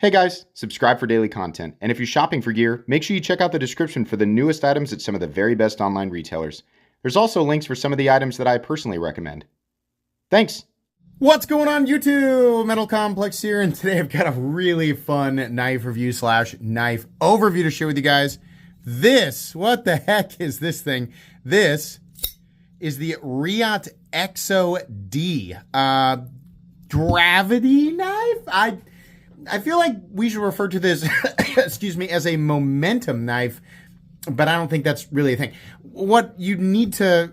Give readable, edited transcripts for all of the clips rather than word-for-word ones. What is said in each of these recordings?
Hey guys, subscribe for daily content, and if you're shopping for gear, make sure you check out the description for the newest items at some of the very best online retailers. There's also links for some of the items that I personally recommend. Thanks! What's going on YouTube? Metal Complex here, and today I've got a really fun knife review / knife overview to share with you guys. What the heck is this thing? This is the Reate Exo D gravity knife. I feel like we should refer to this, excuse me, as a momentum knife, but I don't think that's really a thing. What you need to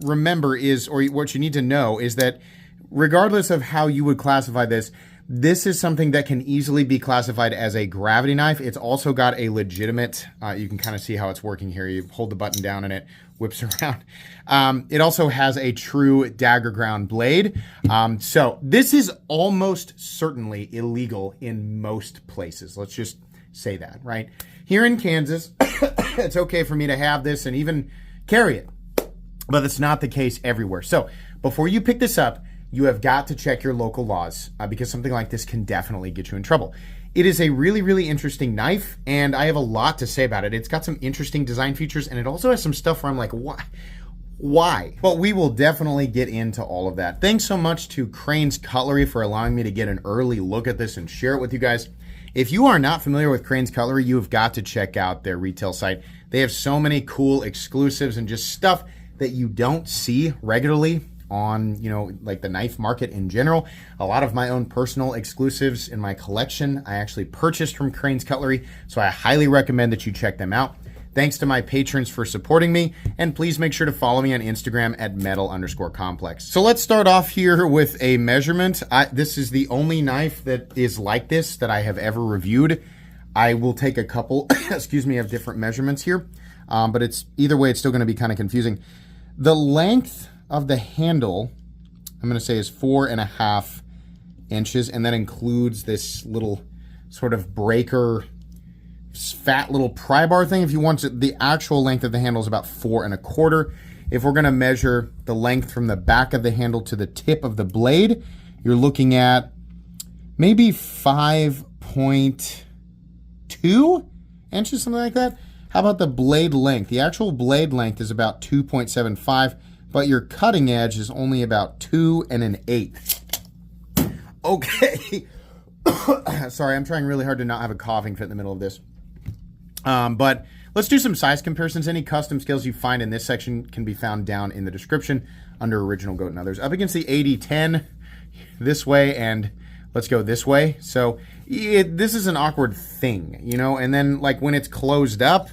remember is, or what you need to know is that regardless of how you would classify this, this is something that can easily be classified as a gravity knife. It's also got a legitimate, you can kind of see how it's working here. You hold the button down and it whips around. It also has a true dagger ground blade. So this is almost certainly illegal in most places. Let's just say that, right? Here in Kansas, it's okay for me to have this and even carry it, but it's not the case everywhere. So before you pick this up, you have got to check your local laws because something like this can definitely get you in trouble. It is a really, really interesting knife, and I have a lot to say about it. It's got some interesting design features, and it also has some stuff where I'm like, why? But we will definitely get into all of that. Thanks so much to Crane's Cutlery for allowing me to get an early look at this and share it with you guys. If you are not familiar with Crane's Cutlery, you have got to check out their retail site. They have so many cool exclusives and just stuff that you don't see regularly on, like the knife market in general. A lot of my own personal exclusives in my collection I actually purchased from Crane's Cutlery, so I highly recommend that you check them out. Thanks to my patrons for supporting me, and please make sure to follow me on Instagram at metal_complex. So let's start off here with a measurement. This is the only knife that is like this that I have ever reviewed. I will take a couple, excuse me, of different measurements here, but it's either way, it's still going to be kind of confusing. The length of the handle, I'm going to say, is 4.5 inches, and that includes this little sort of breaker, fat little pry bar thing. If you want to, the actual length of the handle is about 4.25. If we're going to measure the length from the back of the handle to the tip of the blade, you're looking at maybe 5.2 inches, something like that. How about the blade length? The actual blade length is about 2.75, but your cutting edge is only about 2 1/8. Okay. Sorry, I'm trying really hard to not have a coughing fit in the middle of this. But let's do some size comparisons. Any custom scales you find in this section can be found down in the description under Original Goat and Others. Up against the 80-10 this way, and let's go this way. So this is an awkward thing, and then like when it's closed up,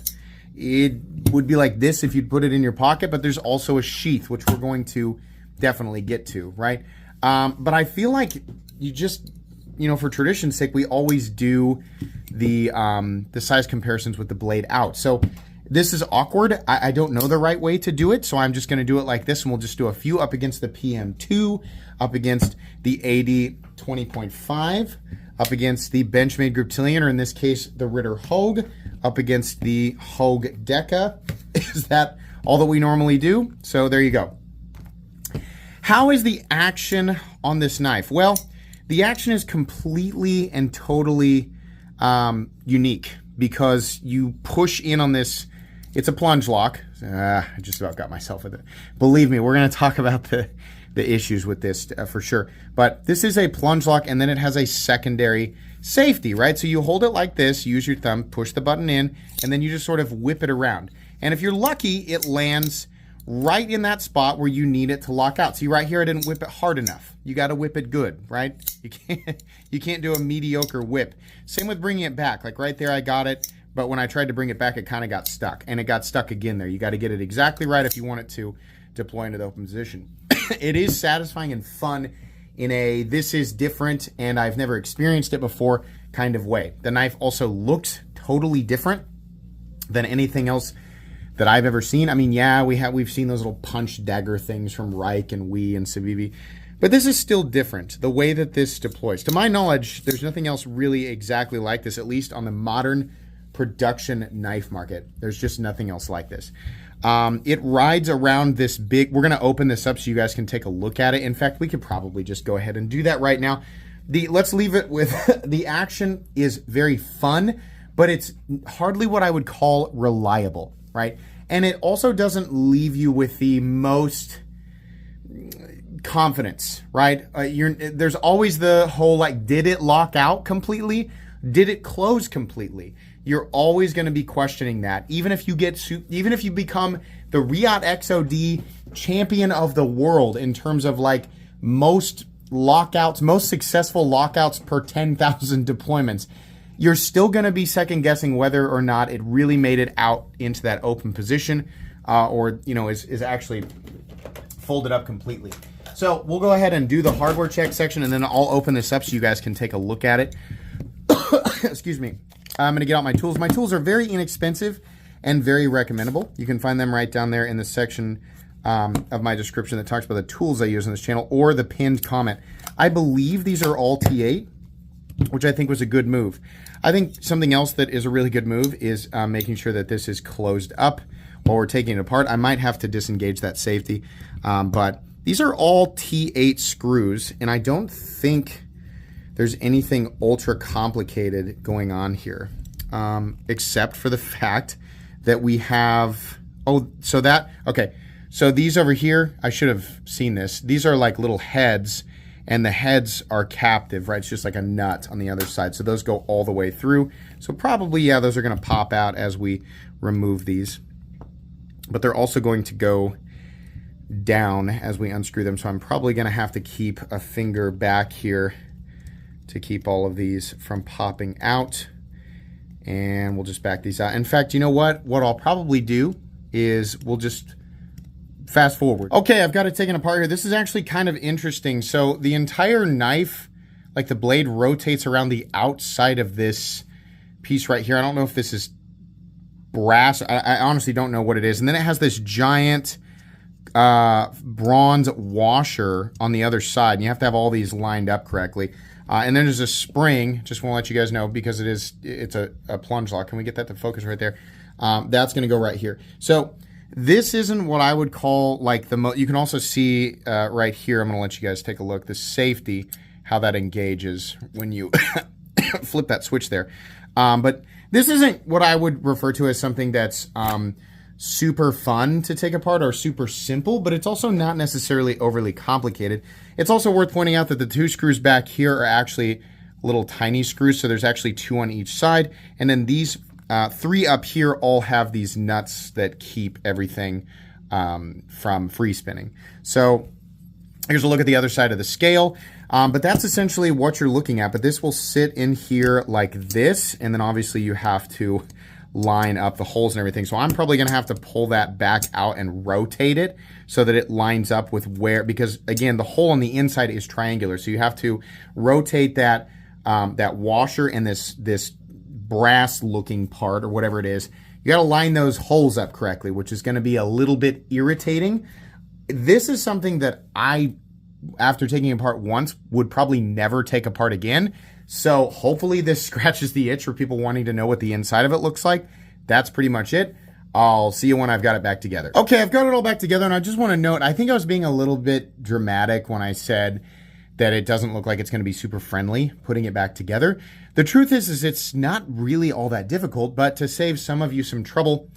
it would be like this if you'd put it in your pocket, but there's also a sheath, which we're going to definitely get to, right? But I feel like you just, for tradition's sake, we always do the size comparisons with the blade out. So this is awkward. I don't know the right way to do it, so I'm just going to do it like this, and we'll just do a few up against the PM2, up against the AD 20.5, up against the Benchmade Griptilian, or in this case, the Ritter Hogue, up against the Hogue Deca. Is that all that we normally do? So there you go. How is the action on this knife? Well, the action is completely and totally unique because you push in on this. It's a plunge lock. I just about got myself with it. Believe me, we're going to talk about the issues with this for sure. But this is a plunge lock, and then it has a secondary safety, right? So you hold it like this, use your thumb, push the button in, and then you just sort of whip it around. And if you're lucky, it lands right in that spot where you need it to lock out. See, right here, I didn't whip it hard enough. You got to whip it good, right? You can't do a mediocre whip. Same with bringing it back. Like right there, I got it, but when I tried to bring it back, it kind of got stuck, and it got stuck again there. You got to get it exactly right if you want it to deploy into the open position. It is satisfying and fun in a this is different and I've never experienced it before kind of way. The knife also looks totally different than anything else that I've ever seen. I mean, yeah, we've seen those little punch dagger things from Reich and Wee and Civivi, but this is still different. The way that this deploys, to my knowledge, there's nothing else really exactly like this, at least on the modern production knife market. There's just nothing else like this. It rides around this big, we're going to open this up so you guys can take a look at it. In fact, we could probably just go ahead and do that right now. let's leave it with the action is very fun, but it's hardly what I would call reliable, right? And it also doesn't leave you with the most confidence, right? There's always the whole like, did it lock out completely? Did it close completely? You're always going to be questioning that, even if you become the Reate Exo D champion of the world in terms of like most lockouts, most successful lockouts per 10,000 deployments. You're still going to be second guessing whether or not it really made it out into that open position, or is actually folded up completely. So we'll go ahead and do the hardware check section, and then I'll open this up so you guys can take a look at it. Excuse me. I'm going to get out my tools. My tools are very inexpensive and very recommendable. You can find them right down there in the section of my description that talks about the tools I use on this channel, or the pinned comment. I believe these are all T8, which I think was a good move. I think something else that is a really good move is making sure that this is closed up while we're taking it apart. I might have to disengage that safety, but these are all T8 screws, and I don't think there's anything ultra complicated going on here, except for the fact that we have, so these over here, I should have seen this. These are like little heads, and the heads are captive, right? It's just like a nut on the other side. So those go all the way through. So probably, yeah, those are gonna pop out as we remove these. But they're also going to go down as we unscrew them. So I'm probably gonna have to keep a finger back here to keep all of these from popping out. And we'll just back these out. In fact, you know what? What I'll probably do is we'll just fast forward. Okay, I've got it taken apart here. This is actually kind of interesting. So the entire knife, like the blade rotates around the outside of this piece right here. I don't know if this is brass. I honestly don't know what it is. And then it has this giant bronze washer on the other side. And you have to have all these lined up correctly. And then there's a spring, just want to let you guys know, because it's a plunge lock. Can we get that to focus right there? That's going to go right here. So this isn't what I would call like you can also see right here, I'm going to let you guys take a look, the safety, how that engages when you flip that switch there. But this isn't what I would refer to as something that's super fun to take apart or super simple, but it's also not necessarily overly complicated. It's also worth pointing out that the two screws back here are actually little tiny screws, so there's actually two on each side, and then these three up here all have these nuts that keep everything from free spinning. So here's a look at the other side of the scale, but that's essentially what you're looking at. But this will sit in here like this, and then obviously you have to line up the holes and everything. So I'm probably going to have to pull that back out and rotate it so that it lines up with because again, the hole on the inside is triangular. So you have to rotate that washer and this brass looking part or whatever it is. You got to line those holes up correctly, which is going to be a little bit irritating. This is something that I, after taking it apart once, would probably never take apart again. So hopefully this scratches the itch for people wanting to know what the inside of it looks like. That's pretty much it. I'll see you when I've got it back together. Okay, I've got it all back together, and I just want to note, I think I was being a little bit dramatic when I said that it doesn't look like it's going to be super friendly putting it back together. The truth is it's not really all that difficult, but to save some of you some trouble,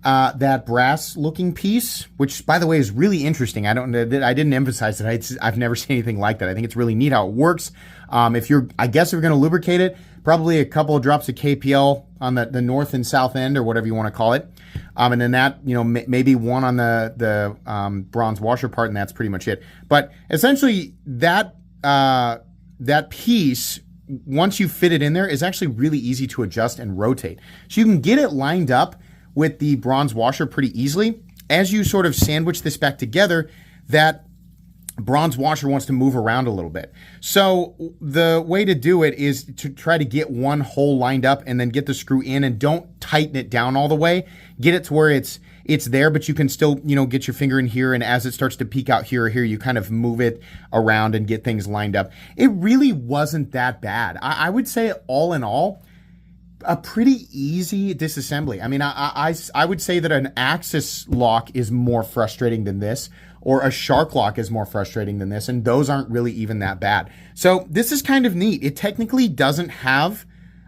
that brass looking piece, which by the way is really interesting. I didn't emphasize that. I've never seen anything like that. I think it's really neat how it works. If you're going to lubricate it, probably a couple of drops of KPL on the north and south end or whatever you want to call it. And then that, maybe one on the bronze washer part, and that's pretty much it. But essentially that piece, once you fit it in there, is actually really easy to adjust and rotate. So you can get it lined up with the bronze washer pretty easily. As you sort of sandwich this back together, that bronze washer wants to move around a little bit. So the way to do it is to try to get one hole lined up and then get the screw in, and don't tighten it down all the way. Get it to where it's there, but you can still, get your finger in here, and as it starts to peek out here or here, you kind of move it around and get things lined up. It really wasn't that bad. I would say all in all, a pretty easy disassembly. I mean, I would say that an axis lock is more frustrating than this, or a shark lock is more frustrating than this, and those aren't really even that bad. So this is kind of neat. It technically doesn't have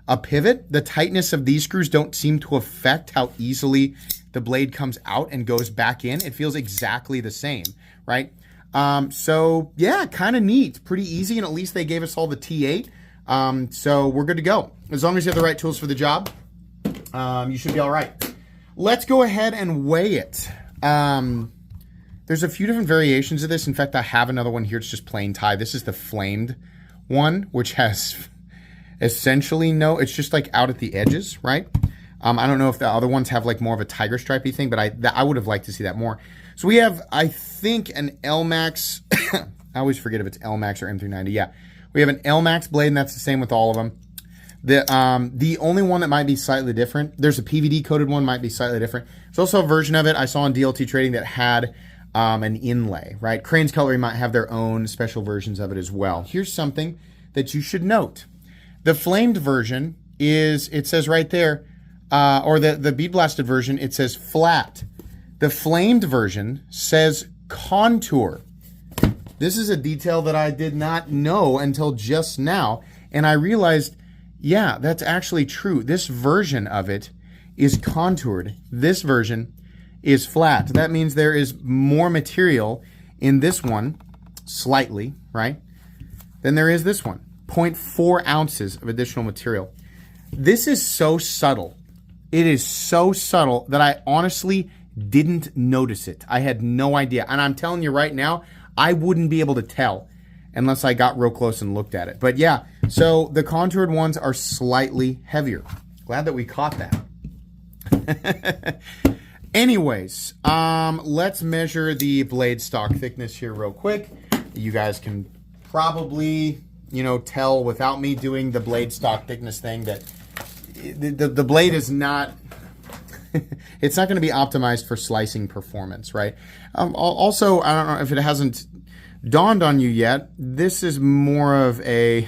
a pivot. The tightness of these screws don't seem to affect how easily the blade comes out and goes back in. It feels exactly the same, right? So yeah, kind of neat, pretty easy, and at least they gave us all the T8. So we're good to go. As long as you have the right tools for the job, you should be all right. Let's go ahead and weigh it. There's a few different variations of this. In fact, I have another one here. It's just plain tie. This is the flamed one, which has essentially it's just like out at the edges, right? I don't know if the other ones have like more of a tiger stripey thing, but I would have liked to see that more. So we have, I think, an L-Max. I always forget if it's L-Max or M390. Yeah, we have an L-Max blade, and that's the same with all of them. The only one that might be slightly different, there's a PVD coated one, might be slightly different. There's also a version of it I saw on DLT Trading that had an inlay, right? Crane's Cutlery might have their own special versions of it as well. Here's something that you should note. The flamed version it says right there, or the bead blasted version, it says flat. The flamed version says contour. This is a detail that I did not know until just now, and I realized, yeah, that's actually true. This version of it is contoured. This version is flat. That means there is more material in this one, slightly, right, than there is this one. 0.4 ounces of additional material. This is so subtle. It is so subtle that I honestly didn't notice it. I had no idea. And I'm telling you right now, I wouldn't be able to tell unless I got real close and looked at it. But yeah, so the contoured ones are slightly heavier. Glad that we caught that. Anyways, let's measure the blade stock thickness here real quick. You guys can probably, tell without me doing the blade stock thickness thing that the blade is not, it's not going to be optimized for slicing performance, right? Also, I don't know if it hasn't dawned on you yet, this is more of a,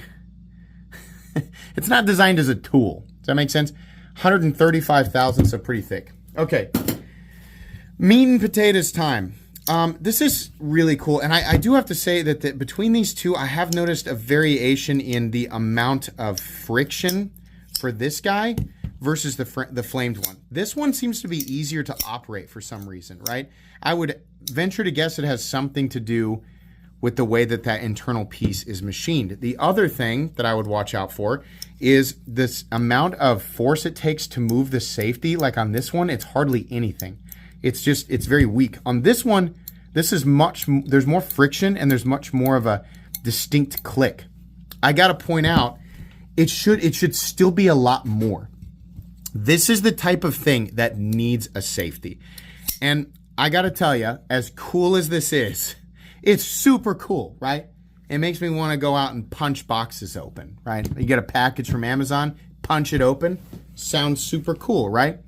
it's not designed as a tool. Does that make sense? 135 thousandths, so pretty thick. Okay, meat and potatoes time. This is really cool, and I do have to say that between these two, I have noticed a variation in the amount of friction for this guy versus the flamed one. This one seems to be easier to operate for some reason, right? I would venture to guess it has something to do with the way that internal piece is machined. The other thing that I would watch out for is this amount of force it takes to move the safety. Like on this one, it's hardly anything. It's very weak. On this one, there's more friction and there's much more of a distinct click. I gotta point out, it should still be a lot more. This is the type of thing that needs a safety. And I gotta tell you, as cool as this is, it's super cool, right? It makes me want to go out and punch boxes open, right? You get a package from Amazon, punch it open. Sounds super cool, right?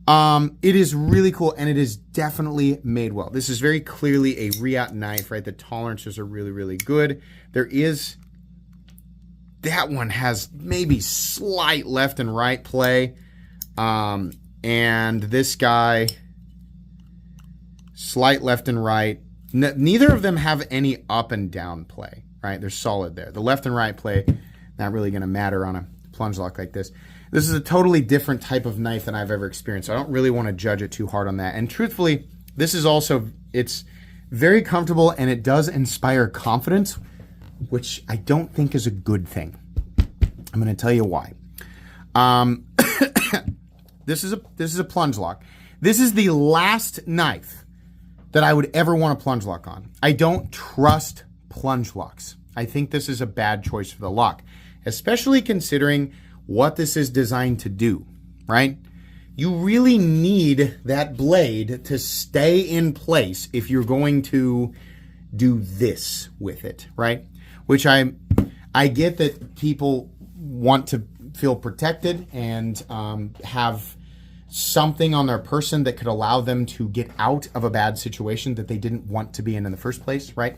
It is really cool, and it is definitely made well. This is very clearly a Reate knife, right? The tolerances are really, really good. That one has maybe slight left and right play. And this guy, slight left and right. Neither of them have any up and down play, right? They're solid there. The left and right play, not really going to matter on a plunge lock like this. This is a totally different type of knife than I've ever experienced. So I don't really want to judge it too hard on that. And truthfully, this is also, it's very comfortable and it does inspire confidence, which I don't think is a good thing. I'm going to tell you why. This is a plunge lock. This is the last knife that I would ever want a plunge lock on. I don't trust plunge locks. I think this is a bad choice for the lock, especially considering what this is designed to do, right? You really need that blade to stay in place if you're going to do this with it, right? Which I get that people want to feel protected and have something on their person that could allow them to get out of a bad situation that they didn't want to be in the first place, right?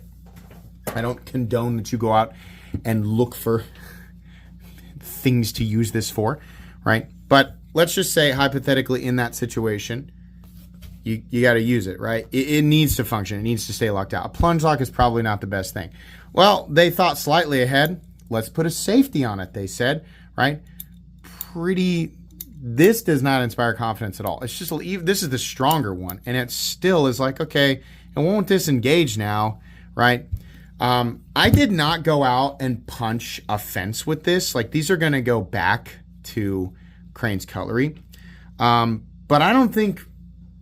I don't condone that you go out and look for things to use this for, right? But let's just say hypothetically in that situation, you got to use it, right? It needs to function. It needs to stay locked out. A plunge lock is probably not the best thing. Well, they thought slightly ahead. Let's put a safety on it, they said, right? This does not inspire confidence at all. It's just, this is the stronger one, and it still is like, okay, it won't disengage now, right? I did not go out and punch a fence with this. Like, these are going to go back to Crane's Cutlery. But I don't think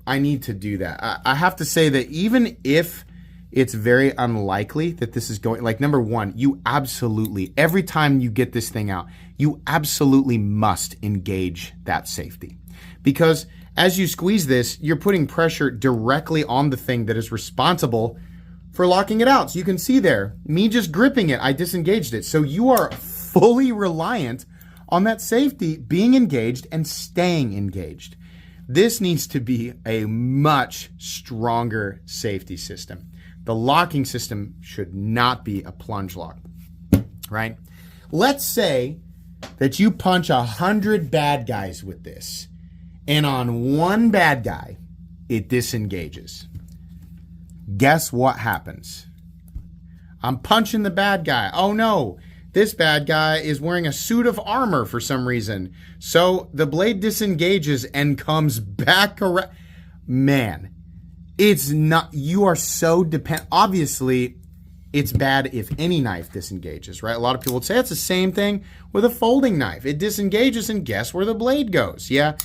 I need to do that. I have to say that even if it's very unlikely that this is going, like, number one, you absolutely, every time you get this thing out, you absolutely must engage that safety. Because as you squeeze this, you're putting pressure directly on the thing that is responsible for locking it out. So you can see there, me just gripping it, I disengaged it. So you are fully reliant on that safety being engaged and staying engaged. This needs to be a much stronger safety system. The locking system should not be a plunge lock, right? Let's say that you punch 100 bad guys with this, and on one bad guy, it disengages. Guess what happens? I'm punching the bad guy. Oh no, this bad guy is wearing a suit of armor for some reason. So the blade disengages and comes back around. Man, it's not, you are so dependent. Obviously, it's bad if any knife disengages, right? A lot of people would say it's the same thing with a folding knife. It disengages and guess where the blade goes? Yeah,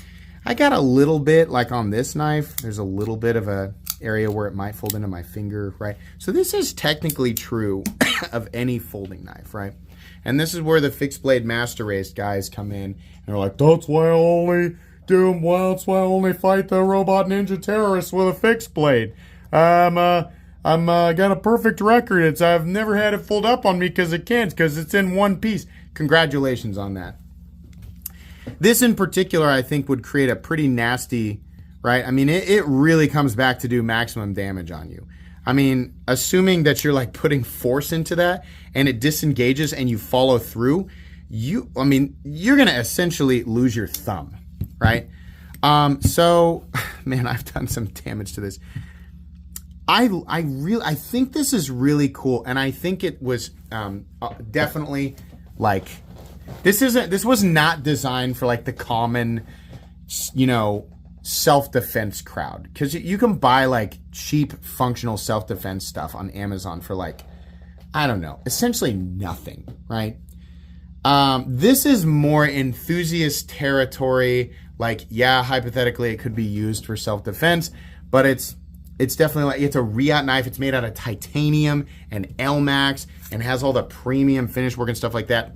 I got a little bit, like on this knife, there's a little bit of a area where it might fold into my finger, right? So this is technically true of any folding knife, right? And this is where the fixed blade master race guys come in and they're like, that's why I only fight the robot ninja terrorists with a fixed blade. I'm got a perfect record. I've never had it fold up on me because it can't, because it's in one piece. Congratulations on that. This in particular, I think, would create a pretty nasty, right? I mean, it really comes back to do maximum damage on you. I mean, assuming that you're like putting force into that and it disengages and you follow through, you're going to essentially lose your thumb, right? So, man, I've done some damage to this. I think this is really cool, and I think it was definitely like, this was not designed for like the common, self-defense crowd, because you can buy like cheap functional self-defense stuff on Amazon for like, I don't know, essentially nothing, right? This is more enthusiast territory. Like, yeah, hypothetically it could be used for self-defense, but it's definitely like, it's a Reate knife. It's made out of titanium and Elmax and has all the premium finish work and stuff like that.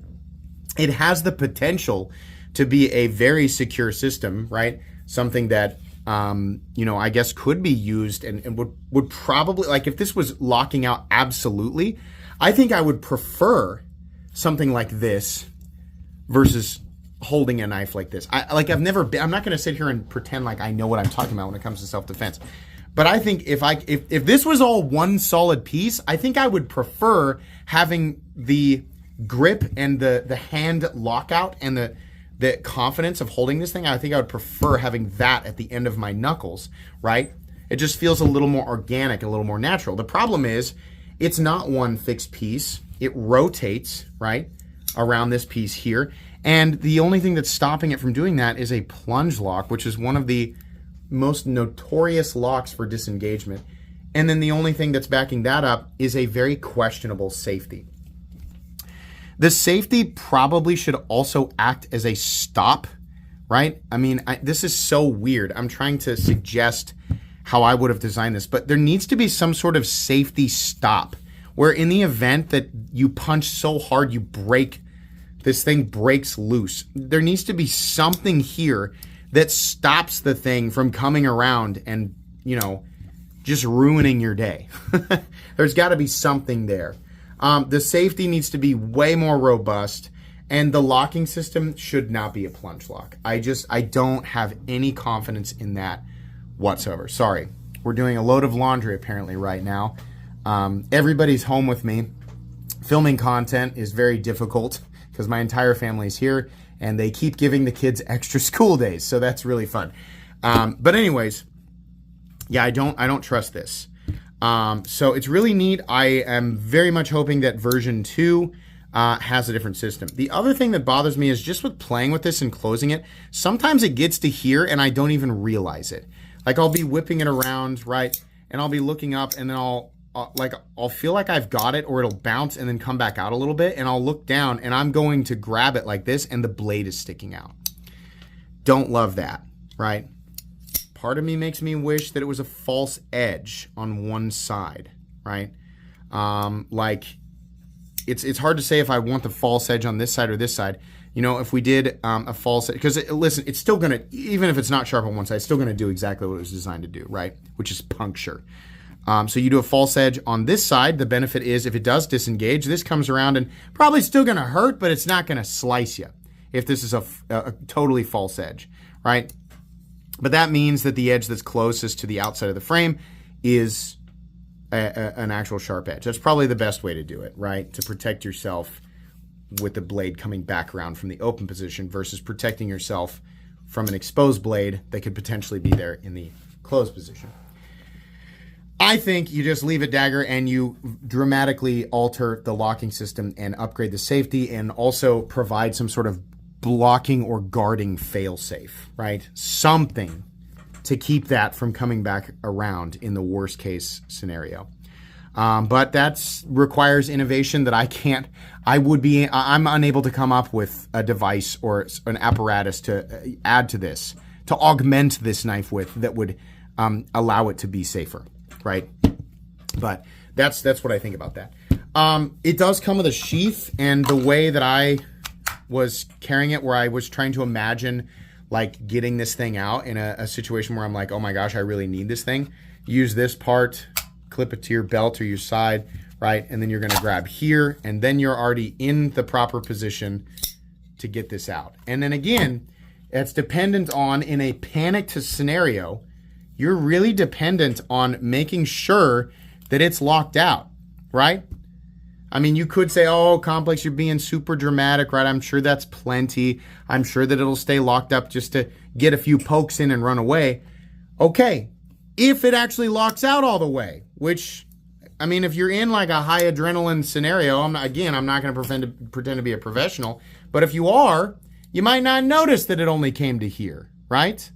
It has the potential to be a very secure system, right? Something that, I guess could be used and would probably, like, if this was locking out absolutely, I think I would prefer something like this versus holding a knife like this. I'm not going to sit here and pretend like I know what I'm talking about when it comes to self-defense. But I think if this was all one solid piece, I think I would prefer having the grip and the hand lockout and the confidence of holding this thing. I think I would prefer having that at the end of my knuckles, right? It just feels a little more organic, a little more natural. The problem is it's not one fixed piece. It rotates, right, around this piece here. And the only thing that's stopping it from doing that is a plunge lock, which is one of the most notorious locks for disengagement. And then the only thing that's backing that up is a very questionable safety. The safety probably should also act as a stop, right? I mean, this is so weird. I'm trying to suggest how I would have designed this, but there needs to be some sort of safety stop where in the event that you punch so hard you break, this thing breaks loose. There needs to be something here that stops the thing from coming around and, just ruining your day. There's got to be something there. The safety needs to be way more robust, and the locking system should not be a plunge lock. I don't have any confidence in that whatsoever. Sorry. We're doing a load of laundry apparently right now. Everybody's home with me. Filming content is very difficult because my entire family is here, and they keep giving the kids extra school days, so that's really fun. But anyways, yeah, I don't trust this. So it's really neat. I am very much hoping that version 2 has a different system. The other thing that bothers me is just with playing with this and closing it, sometimes it gets to here and I don't even realize it. Like I'll be whipping it around, right? And I'll be looking up and then I'll feel like I've got it, or it'll bounce and then come back out a little bit, and I'll look down and I'm going to grab it like this and the blade is sticking out. Don't love that, right? Part of me makes me wish that it was a false edge on one side, right? Like it's hard to say if I want the false edge on this side or this side. You know, if we did a false edge, because listen, it's still gonna, even if it's not sharp on one side, it's still gonna do exactly what it was designed to do, right? Which is puncture. So you do a false edge on this side. The benefit is if it does disengage, this comes around and probably still going to hurt, but it's not going to slice you if this is a totally false edge, right? But that means that the edge that's closest to the outside of the frame is an actual sharp edge. That's probably the best way to do it, right? To protect yourself with the blade coming back around from the open position versus protecting yourself from an exposed blade that could potentially be there in the closed position. I think you just leave it dagger and you dramatically alter the locking system and upgrade the safety and also provide some sort of blocking or guarding failsafe, right? Something to keep that from coming back around in the worst case scenario. But that requires innovation that I'm unable to come up with a device or an apparatus to add to this, to augment this knife with that would allow it to be safer. Right, but that's what I think about that. It does come with a sheath, and the way that I was carrying it, where I was trying to imagine like getting this thing out in a situation where I'm like, oh my gosh, I really need this thing. Use this part, clip it to your belt or your side, right, and then you're going to grab here, and then you're already in the proper position to get this out. And then again, it's dependent on, in a panicked scenario, you're really dependent on making sure that it's locked out, right? I mean, you could say, oh, Complex, you're being super dramatic, right? I'm sure that's plenty. I'm sure that it'll stay locked up just to get a few pokes in and run away. Okay, if it actually locks out all the way, which, I mean, if you're in like a high adrenaline scenario, I'm not going to pretend to be a professional, but if you are, you might not notice that it only came to here, right?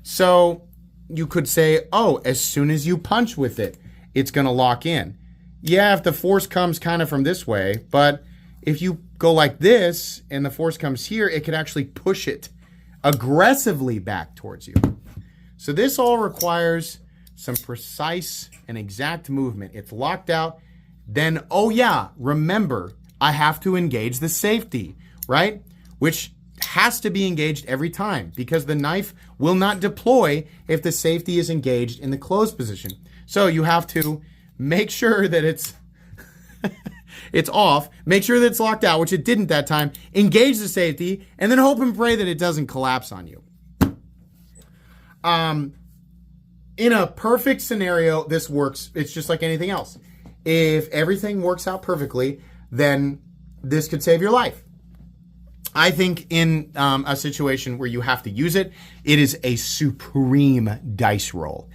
So you could say, oh, as soon as you punch with it, it's going to lock in. Yeah, if the force comes kind of from this way, but if you go like this and the force comes here, it could actually push it aggressively back towards you. So this all requires some precise and exact movement. It's locked out. Then, oh yeah, remember, I have to engage the safety, right? Which has to be engaged every time because the knife will not deploy if the safety is engaged in the closed position. So you have to make sure that it's it's off, make sure that it's locked out, which it didn't that time, engage the safety, and then hope and pray that it doesn't collapse on you. In a perfect scenario, this works. It's just like anything else. If everything works out perfectly, then this could save your life. I think in a situation where you have to use it, it is a supreme dice roll.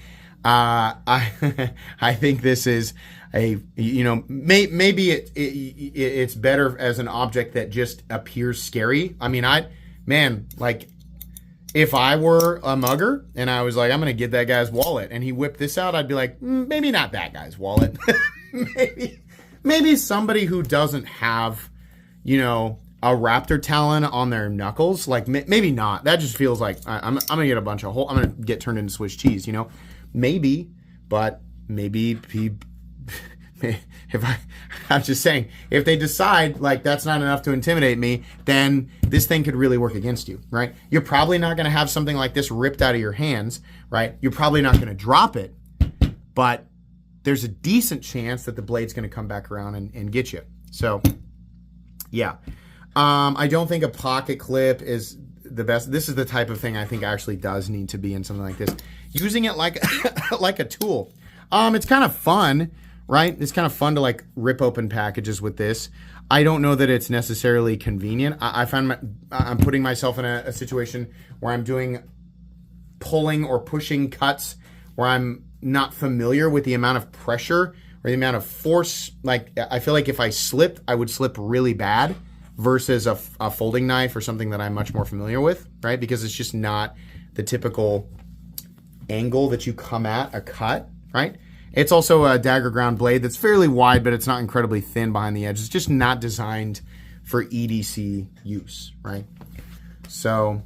I think this is maybe it's better as an object that just appears scary. I mean, like if I were a mugger and I was like, I'm going to get that guy's wallet and he whipped this out, I'd be like, maybe not that guy's wallet. maybe somebody who doesn't have, a raptor talon on their knuckles, like maybe not. That just feels like I'm gonna get a bunch of I'm gonna get turned into Swiss cheese, maybe, but maybe I'm just saying, if they decide like that's not enough to intimidate me, then this thing could really work against you, right? You're probably not gonna have something like this ripped out of your hands, right? You're probably not gonna drop it, but there's a decent chance that the blade's gonna come back around and get you. So, yeah. I don't think a pocket clip is the best. This is the type of thing I think actually does need to be in something like this. Using it like like a tool. It's kind of fun, right? It's kind of fun to like rip open packages with this. I don't know that it's necessarily convenient. I find I'm putting myself in a situation where I'm doing pulling or pushing cuts where I'm not familiar with the amount of pressure or the amount of force. Like, I feel like if I slipped, I would slip really bad versus a folding knife or something that I'm much more familiar with, right? Because it's just not the typical angle that you come at a cut, right? It's also a dagger ground blade that's fairly wide, but it's not incredibly thin behind the edge. It's just not designed for EDC use, right? So,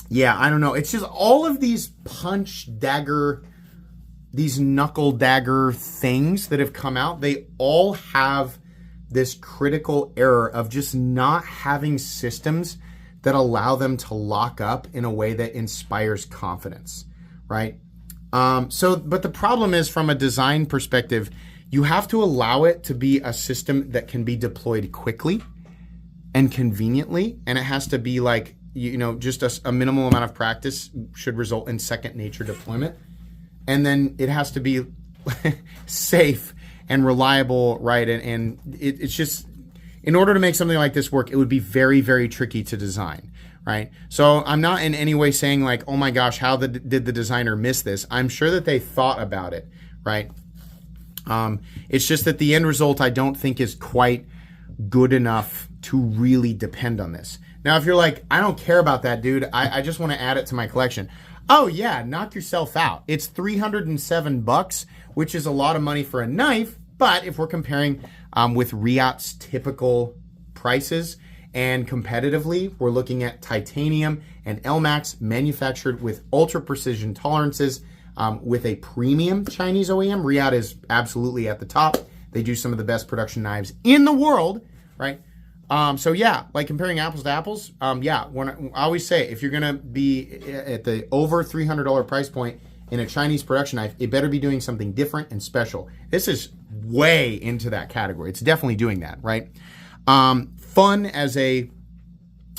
yeah, I don't know. It's just all of these punch dagger, these knuckle dagger things that have come out, they all have this critical error of just not having systems that allow them to lock up in a way that inspires confidence, right? But the problem is, from a design perspective, you have to allow it to be a system that can be deployed quickly and conveniently, and it has to be like, just a minimal amount of practice should result in second nature deployment. And then it has to be safe and reliable, right? And it's just, in order to make something like this work, it would be very, very tricky to design, right? So I'm not in any way saying like, oh my gosh, how did the designer miss this? I'm sure that they thought about it, right? It's just that the end result, I don't think, is quite good enough to really depend on this. Now, if you're like, I don't care about that, dude, I just want to add it to my collection. Oh yeah, knock yourself out. It's $307, which is a lot of money for a knife, but if we're comparing with Reate's typical prices and competitively, we're looking at titanium and LMAX manufactured with ultra precision tolerances with a premium Chinese OEM. Reate is absolutely at the top. They do some of the best production knives in the world, right? So yeah, like comparing apples to apples, yeah, when I always say, if you're going to be at the over $300 price point in a Chinese production knife, it better be doing something different and special. This is way into that category. It's definitely doing that, right? Fun as a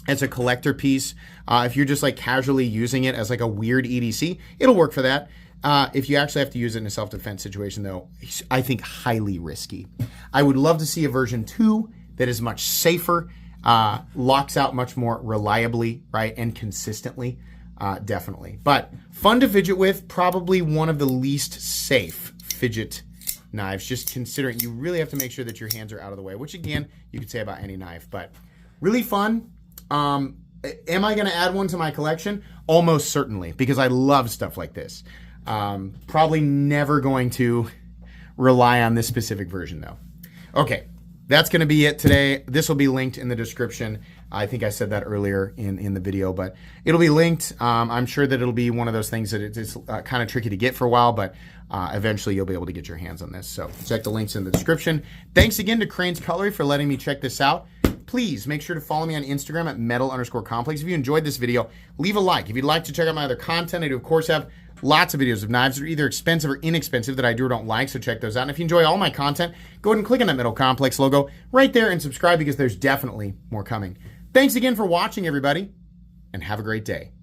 collector piece. If you're just like casually using it as like a weird EDC, it'll work for that. If you actually have to use it in a self-defense situation, though, I think highly risky. I would love to see a version 2 that is much safer, locks out much more reliably, right, and consistently, definitely. But fun to fidget with, probably one of the least safe fidget knives, just considering you really have to make sure that your hands are out of the way, which again, you could say about any knife, but really fun. Am I going to add one to my collection? Almost certainly, because I love stuff like this. Probably never going to rely on this specific version, though. Okay. That's going to be it today. This will be linked in the description. I think I said that earlier in the video, but it'll be linked. I'm sure that it'll be one of those things that it's kind of tricky to get for a while, but eventually you'll be able to get your hands on this. So check the links in the description. Thanks again to Crane's Cutlery for letting me check this out. Please make sure to follow me on Instagram at metal_complex. If you enjoyed this video, leave a like. If you'd like to check out my other content, I do, of course, have lots of videos of knives that are either expensive or inexpensive that I do or don't like, so check those out. And if you enjoy all my content, go ahead and click on that Metal Complex logo right there and subscribe, because there's definitely more coming. Thanks again for watching, everybody, and have a great day.